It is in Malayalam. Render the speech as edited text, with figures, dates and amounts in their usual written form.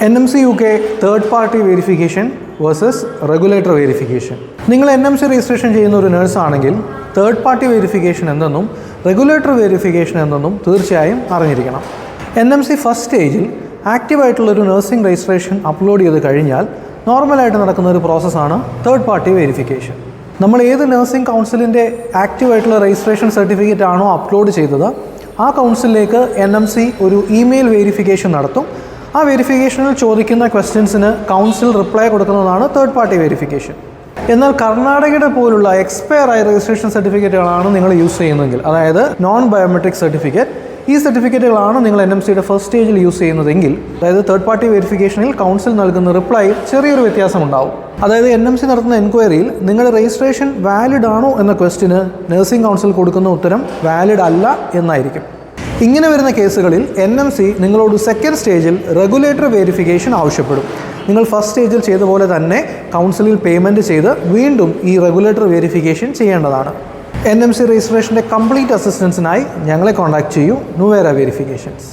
NMC UK third party verification versus regulator verification. നിങ്ങൾ NMC രജിസ്ട്രേഷൻ ചെയ്യുന്ന ഒരു നഴ്സ് ആണെങ്കിൽ തേർഡ് പാർട്ടി വെരിഫിക്കേഷൻ എന്തെന്നും റെഗുലേറ്റർ വെരിഫിക്കേഷൻ എന്തെന്നും തീർച്ചയായും അറിഞ്ഞിരിക്കണം. NMC ഫസ്റ്റ് സ്റ്റേജിൽ ആക്റ്റീവായിട്ടുള്ളൊരു നഴ്സിംഗ് രജിസ്ട്രേഷൻ അപ്ലോഡ് ചെയ്ത് കഴിഞ്ഞാൽ നോർമലായിട്ട് നടക്കുന്ന ഒരു പ്രോസസ്സാണ് തേർഡ് പാർട്ടി വെരിഫിക്കേഷൻ. നമ്മൾ ഏത് നഴ്സിംഗ് കൗൺസിലിൻ്റെ ആക്റ്റീവായിട്ടുള്ള രജിസ്ട്രേഷൻ സർട്ടിഫിക്കറ്റ് ആണോ അപ്ലോഡ് ചെയ്തത് ആ കൗൺസിലിലേക്ക് NMC ഒരു ഇമെയിൽ വെരിഫിക്കേഷൻ നടത്തും. ആ വെരിഫിക്കേഷനിൽ ചോദിക്കുന്ന ക്വസ്റ്റ്യൻസിന് കൗൺസിൽ റിപ്ലൈ കൊടുക്കുന്നതാണ് തേർഡ് പാർട്ടി വെരിഫിക്കേഷൻ. എന്നാൽ കർണാടകയുടെ പോലുള്ള എക്സ്പയർ ആയ രജിസ്ട്രേഷൻ സർട്ടിഫിക്കറ്റുകളാണ് നിങ്ങൾ യൂസ് ചെയ്യുന്നതെങ്കിൽ, അതായത് നോൺ ബയോമെട്രിക് സർട്ടിഫിക്കറ്റ്, ഈ സർട്ടിഫിക്കറ്റുകളാണ് നിങ്ങൾ NMCയുടെ ഫസ്റ്റ് സ്റ്റേജിൽ യൂസ് ചെയ്യുന്നതെങ്കിൽ, അതായത് തേർഡ് പാർട്ടി വെരിഫിക്കേഷനിൽ കൗൺസിൽ നൽകുന്ന റിപ്ലൈയിൽ ചെറിയൊരു വ്യത്യാസമുണ്ടാവും. അതായത് NMC നടത്തുന്ന എൻക്വയറിയിൽ നിങ്ങളുടെ രജിസ്ട്രേഷൻ വാലിഡ് ആണോ എന്ന ക്വസ്റ്റിന് നഴ്സിംഗ് കൗൺസിൽ കൊടുക്കുന്ന ഉത്തരം വാലിഡ് അല്ല എന്നായിരിക്കും. ഇങ്ങനെ വരുന്ന കേസുകളിൽ NMC നിങ്ങളോട് സെക്കൻഡ് സ്റ്റേജിൽ റെഗുലേറ്റർ വെരിഫിക്കേഷൻ ആവശ്യപ്പെടും. നിങ്ങൾ ഫസ്റ്റ് സ്റ്റേജിൽ ചെയ്ത പോലെ തന്നെ കൗൺസിലിൽ പേയ്മെൻറ്റ് ചെയ്ത് വീണ്ടും ഈ റെഗുലേറ്റർ വെരിഫിക്കേഷൻ ചെയ്യേണ്ടതാണ്. NMC രജിസ്ട്രേഷൻ്റെ കംപ്ലീറ്റ് അസിസ്റ്റൻസിനായി ഞങ്ങളെ കോൺടാക്റ്റ് ചെയ്യൂ. നുവേര വെരിഫിക്കേഷൻസ്.